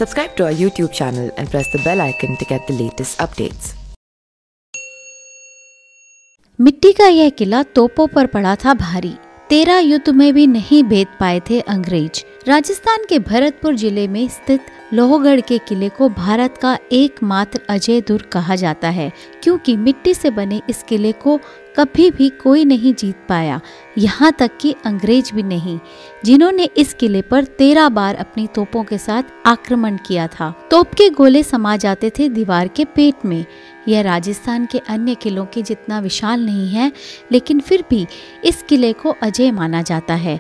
Subscribe to our YouTube channel and press the bell icon to get the latest updates. मिट्टी का यह किला तोपों पर पड़ा था भारी। 13 युद्ध में भी नहीं भेद पाए थे अंग्रेज। राजस्थान के भरतपुर जिले में स्थित लोहगढ़ के किले को भारत का एकमात्र अजय दुर्ग कहा जाता है, क्योंकि मिट्टी से बने इस किले को कभी भी कोई नहीं जीत पाया, यहाँ तक कि अंग्रेज भी नहीं, जिन्होंने इस किले पर 13 बार अपनी तोपों के साथ आक्रमण किया था। तोप के गोले समा जाते थे दीवार के पेट में। यह राजस्थान के अन्य किलों के जितना विशाल नहीं है, लेकिन फिर भी इस किले को अजय माना जाता है।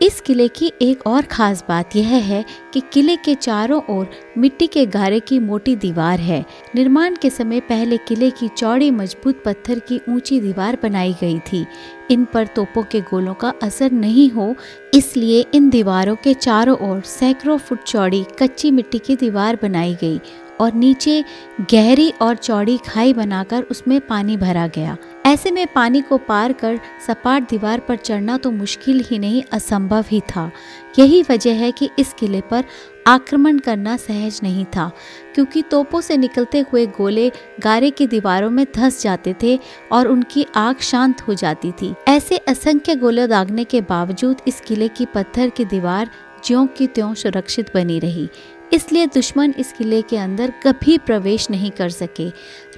इस किले की एक और खास बात यह है कि किले के चारों ओर मिट्टी के गारे की मोटी दीवार है। निर्माण के समय पहले किले की चौड़ी मजबूत पत्थर की ऊंची दीवार बनाई गई थी। इन पर तोपों के गोलों का असर नहीं हो, इसलिए इन दीवारों के चारों ओर सैकड़ों फुट चौड़ी कच्ची मिट्टी की दीवार बनाई गई और नीचे गहरी और चौड़ी खाई बनाकर उसमें पानी भरा गया। ऐसे में पानी को पार कर सपाट दीवार पर चढ़ना तो मुश्किल ही नहीं, असंभव ही था। यही वजह है कि इस किले पर आक्रमण करना सहज नहीं था, क्योंकि तोपों से निकलते हुए गोले गारे की दीवारों में धंस जाते थे और उनकी आग शांत हो जाती थी। ऐसे असंख्य गोले दागने के बावजूद इस किले की पत्थर की दीवार ज्यों की त्यों सुरक्षित बनी रही, इसलिए दुश्मन इस किले के अंदर कभी प्रवेश नहीं कर सके।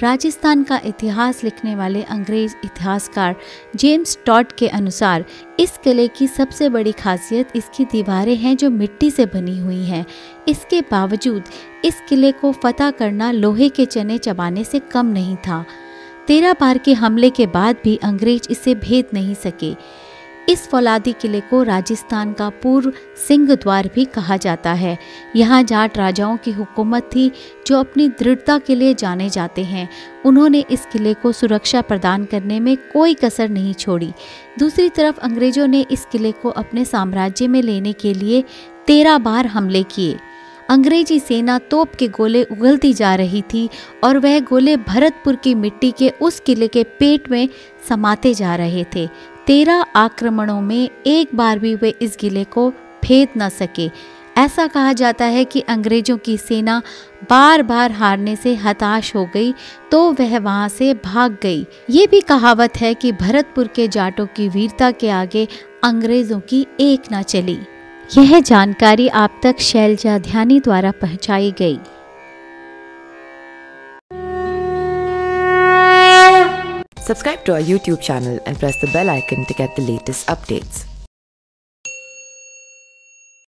राजस्थान का इतिहास लिखने वाले अंग्रेज इतिहासकार जेम्स टॉड के अनुसार इस किले की सबसे बड़ी खासियत इसकी दीवारें हैं जो मिट्टी से बनी हुई हैं। इसके बावजूद इस किले को फतह करना लोहे के चने चबाने से कम नहीं था। 13 बार के हमले के बाद भी अंग्रेज इसे भेद नहीं सके। इस फौलादी किले को राजस्थान का पूर्व सिंह द्वार भी कहा जाता है। यहाँ जाट राजाओं की हुकूमत थी जो अपनी दृढ़ता के लिए जाने जाते हैं। उन्होंने इस किले को सुरक्षा प्रदान करने में कोई कसर नहीं छोड़ी। दूसरी तरफ अंग्रेजों ने इस किले को अपने साम्राज्य में लेने के लिए 13 बार हमले किए। अंग्रेजी सेना तोप के गोले उगलती जा रही थी और वह गोले भरतपुर की मिट्टी के उस किले के पेट में समाते जा रहे थे। 13 आक्रमणों में एक बार भी वे इस किले को भेद न सके। ऐसा कहा जाता है कि अंग्रेजों की सेना बार बार हारने से हताश हो गई तो वह वहां से भाग गई। ये भी कहावत है कि भरतपुर के जाटों की वीरता के आगे अंग्रेजों की एक न चली। यह जानकारी आप तक शैलजा ध्यानी द्वारा पहुंचाई गई। Subscribe to our YouTube channel and press the bell icon to get the latest updates.